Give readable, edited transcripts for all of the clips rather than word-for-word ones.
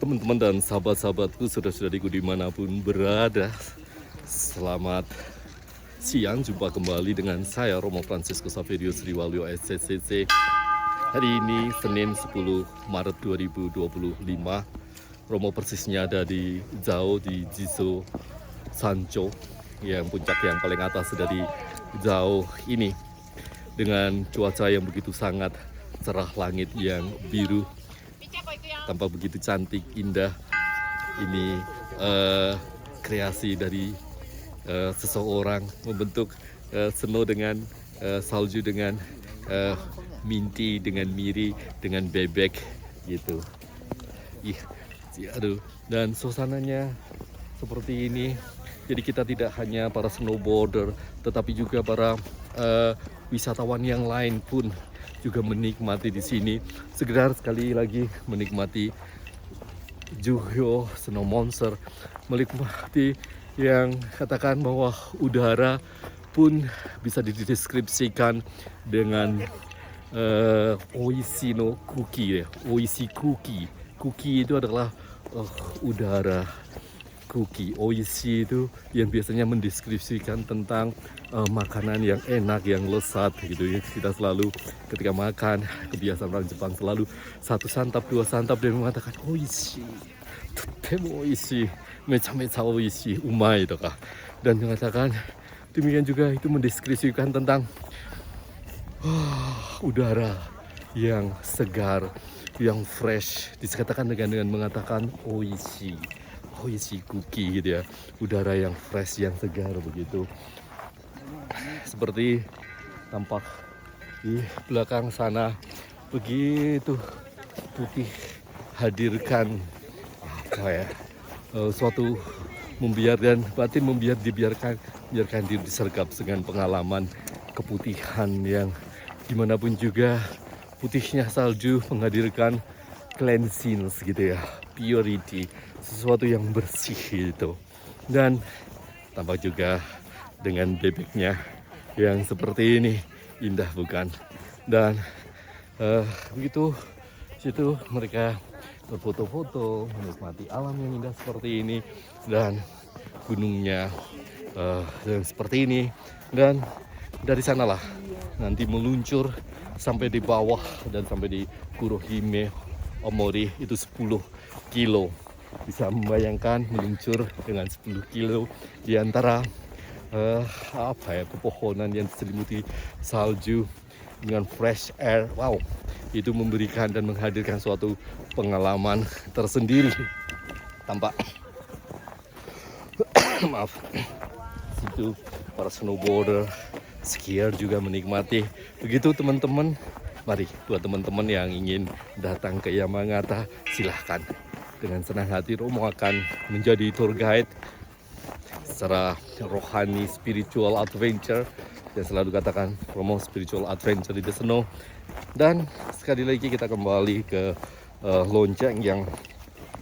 teman-teman dan sahabat-sahabatku, saudara-saudariku dimanapun berada. Selamat siang, jumpa kembali dengan saya Romo Francisco Saverio Sriwalyo SCCC. Hari ini Senin 10 Maret 2025. Romo persisnya ada di Zhao di Jizo Sancho, yang puncak yang paling atas dari Zhao ini, dengan cuaca yang begitu sangat cerah, langit yang biru, tampak begitu cantik, indah. Ini kreasi dari seseorang membentuk snow dengan salju, dengan minti, dengan miri, dengan bebek gitu. Aduh, dan suasananya seperti ini. Jadi kita tidak hanya para snowboarder, tetapi juga para wisatawan yang lain pun juga menikmati di sini. Sekedar sekali lagi menikmati Juhyo Snow Monster, menikmati yang katakan bahwa udara pun bisa dideskripsikan dengan oishi no kuki ya. Oishi kuki. Kuki itu adalah udara. Kuki, oishi itu yang biasanya mendeskripsikan tentang makanan yang enak, yang lezat gitu ya. Kita selalu ketika makan, kebiasaan orang Jepang selalu satu santap, dua santap dan mengatakan oishi, totemo oishi, mecha-mecha oishi, umai toka. Dan mengatakan demikian juga itu mendeskripsikan tentang udara yang segar, yang fresh. Dikatakan dengan mengatakan oishi. Oishi kuki gitu ya, udara yang fresh, yang segar begitu. Seperti tampak di belakang sana, begitu putih, hadirkan apa ya, suatu membiarkan batin, dibiarkan diri disergap dengan pengalaman keputihan yang dimanapun juga putihnya salju menghadirkan cleanliness gitu ya, purity, sesuatu yang bersih gitu. Dan tampak juga dengan bebeknya yang seperti ini, indah bukan? Dan begitu situ mereka berfoto-foto, menikmati alam yang indah seperti ini, dan gunungnya yang seperti ini. Dan dari sanalah nanti meluncur sampai di bawah dan sampai di Kurohime Omori, itu 10 kilo. Bisa membayangkan meluncur dengan 10 kilo di antara pepohonan yang diselimuti salju dengan fresh air. Wow, itu memberikan dan menghadirkan suatu pengalaman tersendiri. Tampak maaf, situ para snowboarder, skier juga menikmati. Begitu teman-teman. Mari buat teman-teman yang ingin datang ke Yamagata, silahkan. Dengan senang hati Romo akan menjadi tour guide secara rohani, spiritual adventure. Saya selalu katakan Romo spiritual adventure di the snow. Dan sekali lagi kita kembali ke lonceng yang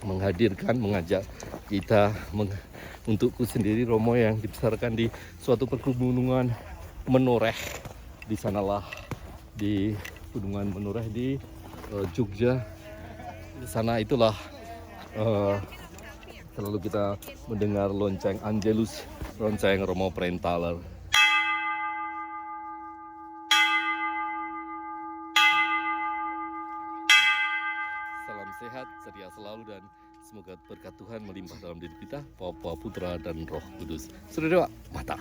mengajak kita untukku sendiri Romo yang dibesarkan di suatu pergunungan Menoreh. Di sanalah di Gunungan Menoreh di Jogja. Di sana itulah selalu kita mendengar lonceng Angelus, lonceng Romo Prentaler. Salam sehat, ceria selalu, dan semoga berkat Tuhan melimpah dalam diri kita, Bapa, Putra, dan Roh Kudus. Saudara, mata.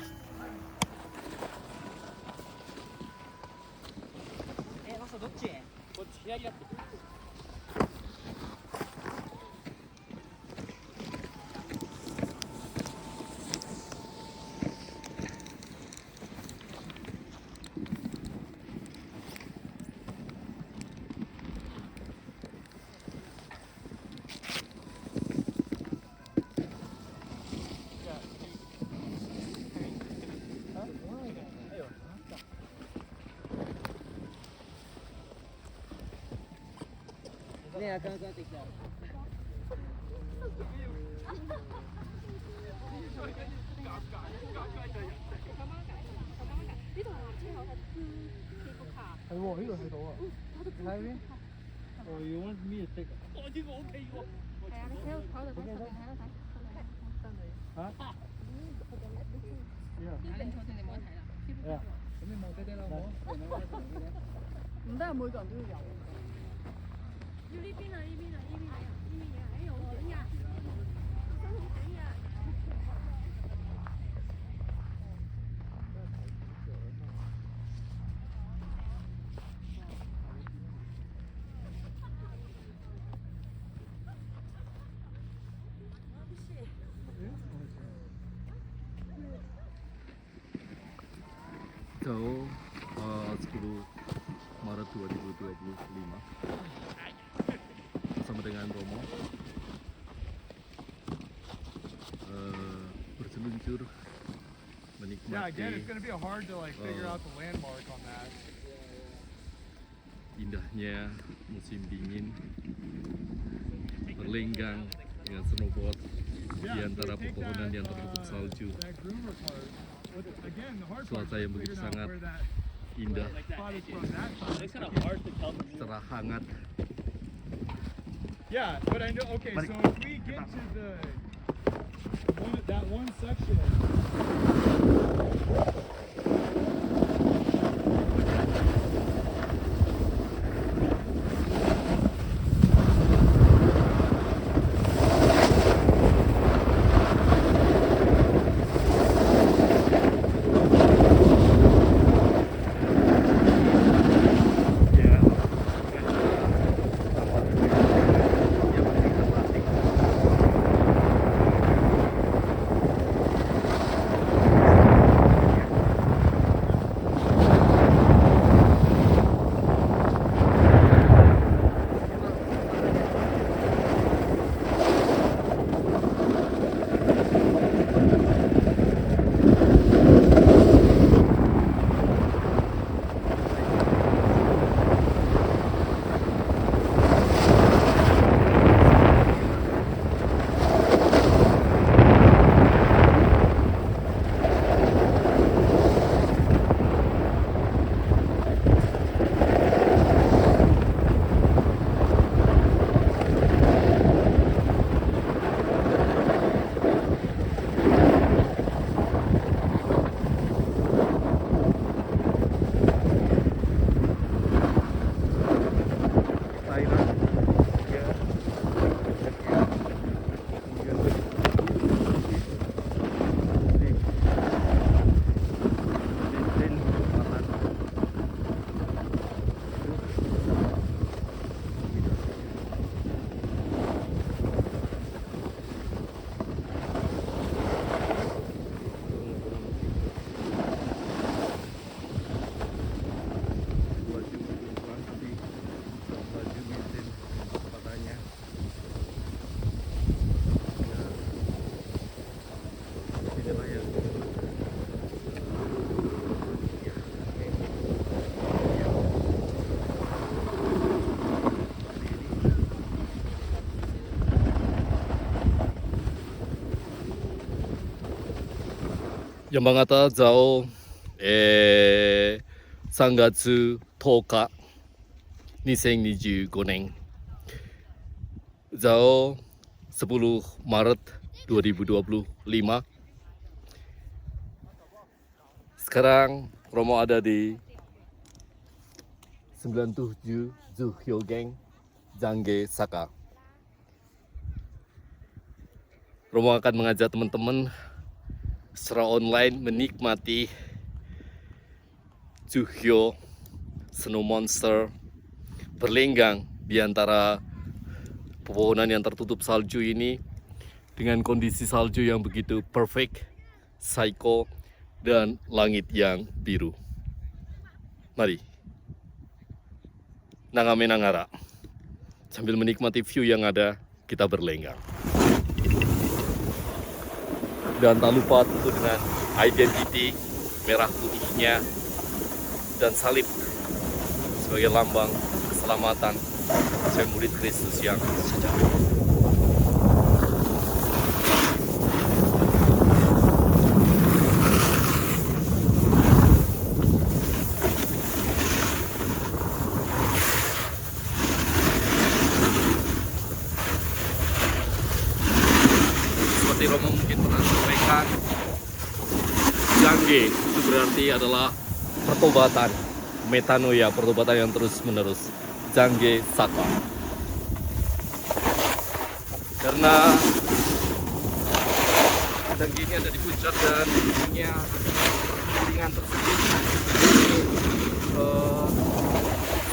Ini akan tikar.係喎，呢度睇到啊！睇下邊。我用咩色啊？哦，呢個 OK 喎。啊，你睇跑就睇上邊睇啦睇。嚇？你坐定你冇得睇啦。咁你望低啲啦，好唔好？唔得啊，每個人都要有。要呢邊啊！呢邊啊！呢邊啊！呢邊啊！哎呀，好短呀！個身好短呀！Jauh 10 Maret 2025 bersama dengan Romo berseluncur Yeah, again, menikmati it's going to be hard to like figure out the landmark on that. indahnya musim dingin, berlenggang dengan snowboard di antara pepohonan yang tertutup salju. That groomer part. Again, the hard Cuaca part yang is begitu figuring out sangat where that indah, spot is from that side. It's kind of hard to tell from here. cerah hangat. Yeah, but I know. Okay, so if we get to that one section. Yamagata Zao 3月10日2025年 Zao 10 Maret 2025. Sekarang Romo ada di 97 Zuhyogeng Jangge Saka. Romo akan mengajak teman-teman secara online menikmati Zuhyo Snow Monster berlenggang di antara pepohonan yang tertutup salju ini dengan kondisi salju yang begitu perfect, psycho, dan langit yang biru. Mari Nangame Nangara, sambil menikmati view yang ada, kita berlenggang. Dan tak lupa tentu dengan identity merah putihnya dan salib sebagai lambang keselamatan sebagai murid Kristus yang sejati. ini adalah pertobatan metanoia, pertobatan yang terus menerus. Jangge Saka. Karena Jangge ini ada di puncak dan punya piringan tersendiri.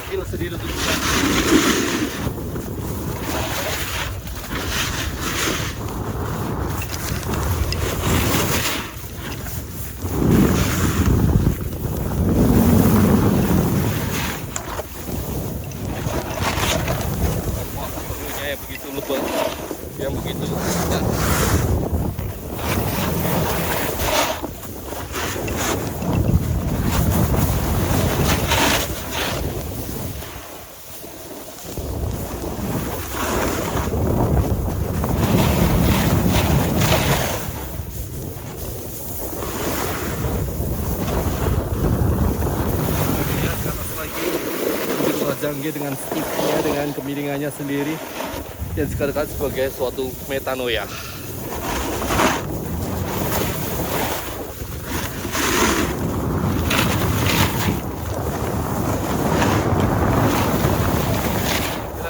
Skill sendiri untuk bisa. Yang begitu lebat, yang begitu lebat. Lihat ke atas lagi, Jangge dengan sticknya, dengan kemiringannya sendiri, yang dikatakan sebagai suatu metanoia. Kita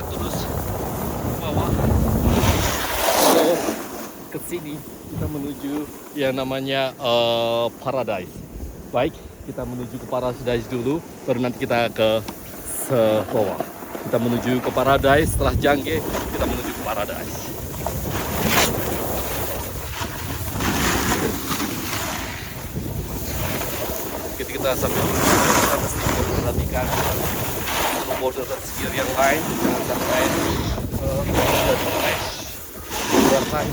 terus ke bawah, ke sini kita menuju yang namanya Paradise. Baik, kita menuju ke Paradise dulu, baru nanti kita ke bawah. Kita menuju ke Paradise, setelah Jangge kita menuju ke Paradise. Kita sambil kita mesti memperhatikan border tersebut yang lain, jangan sampai dari flash luar lain. Yang lain.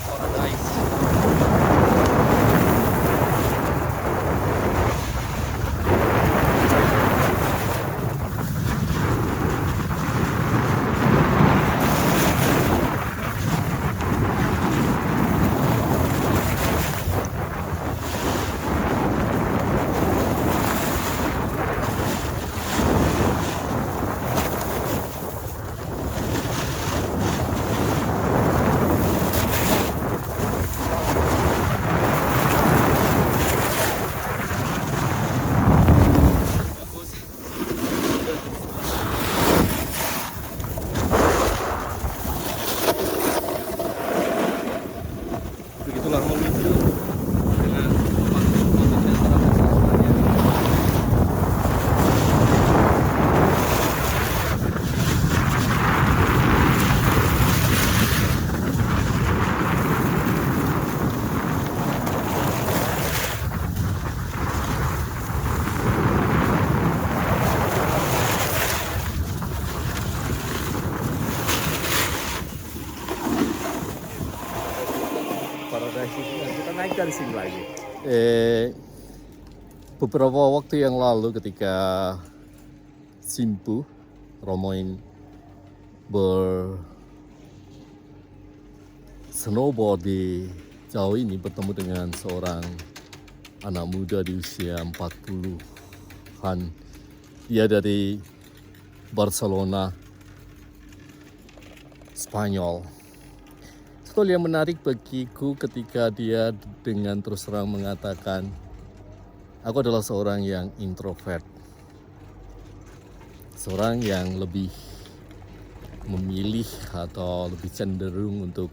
Paradise. Begitulah menuju dengan foto-foto antara kesayangannya. Paradise itu kita naik dari sini lagi. Beberapa waktu yang lalu ketika Simpu Romoin snowboard di jauh ini bertemu dengan seorang anak muda di usia 40-an. Dia dari Barcelona, Spanyol. Satu yang menarik bagiku ketika dia dengan terus terang mengatakan, aku adalah seorang yang introvert. Seorang yang lebih memilih atau lebih cenderung untuk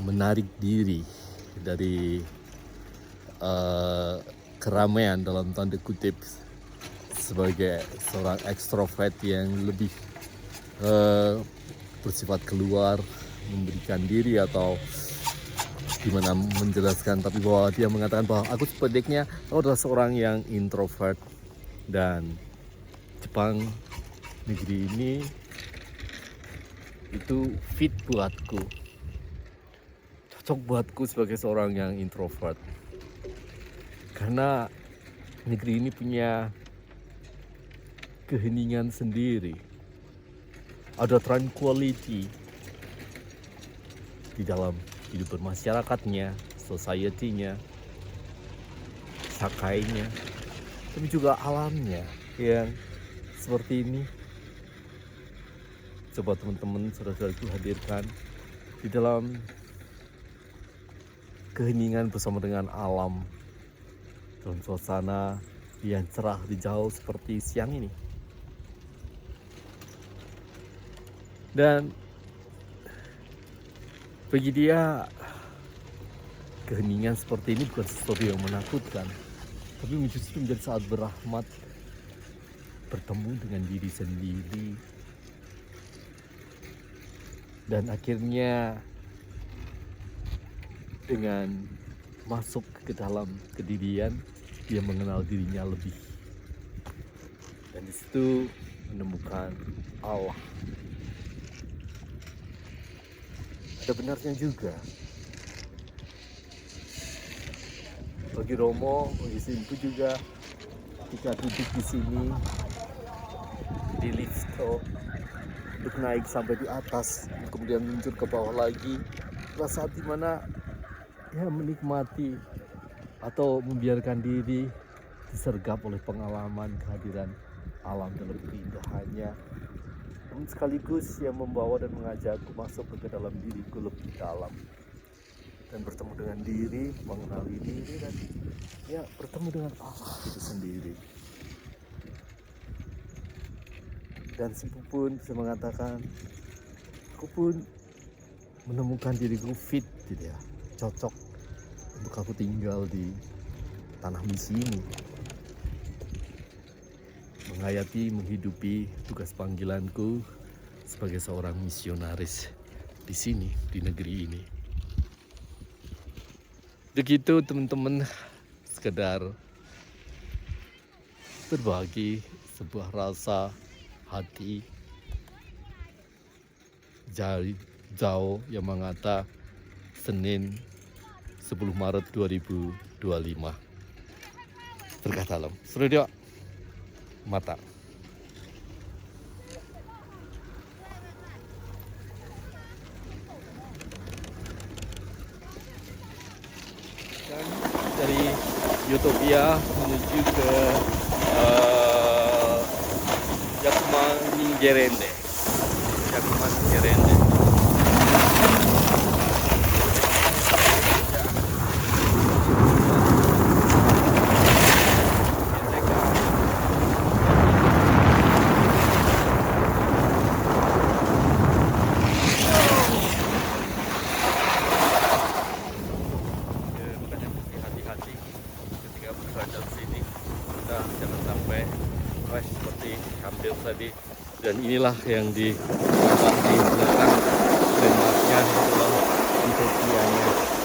menarik diri dari keramaian dalam tanda kutip, sebagai seorang ekstrovert yang lebih bersifat keluar, memberikan diri atau gimana menjelaskan, tapi bahwa dia mengatakan bahwa aku sebaliknya, aku adalah seorang yang introvert. Dan Jepang, negeri ini itu fit buatku, cocok buatku sebagai seorang yang introvert, karena negeri ini punya keheningan sendiri. Ada tranquility di dalam hidup bermasyarakatnya, society-nya, sakainya, tapi juga alamnya yang seperti ini. Coba teman-teman, saudara-saudaraku hadirkan di dalam keheningan bersama dengan alam, dalam suasana yang cerah di jauh seperti siang ini. Dan bagi dia, keheningan seperti ini bukan sesuatu yang menakutkan, tapi justru menjadi saat berahmat, bertemu dengan diri sendiri, dan akhirnya dengan masuk ke dalam kedirian, dia mengenal dirinya lebih, dan di situ menemukan Allah. Ada benarnya juga bagi Romo, bagi Simpu juga, ketika duduk di sini di liftro untuk naik sampai di atas, kemudian muncul ke bawah lagi, adalah saat dimana ya menikmati atau membiarkan diri disergap oleh pengalaman kehadiran alam dalam keindahannya, namun sekaligus yang membawa dan mengajakku masuk ke dalam diriku lebih dalam dan bertemu dengan diri, mengenali diri, dan ya bertemu dengan Allah itu sendiri. Dan Simpu pun bisa mengatakan, aku pun menemukan diriku fit gitu ya, cocok untuk aku tinggal di tanah misi ini, menghayati, menghidupi tugas panggilanku sebagai seorang misionaris di sini, di negeri ini. Begitu teman-teman, sekedar berbagi sebuah rasa hati jauh yang mengata Senin 10 Maret 2025. Berkah dalam. Sudah mata. Dan dari Utopia menuju ke Gerende. Hati-hati ketika berada di sini, kita jangan sampai crash seperti hampir tadi. Dan inilah yang di belakang, landmarknya adalah Utopianya.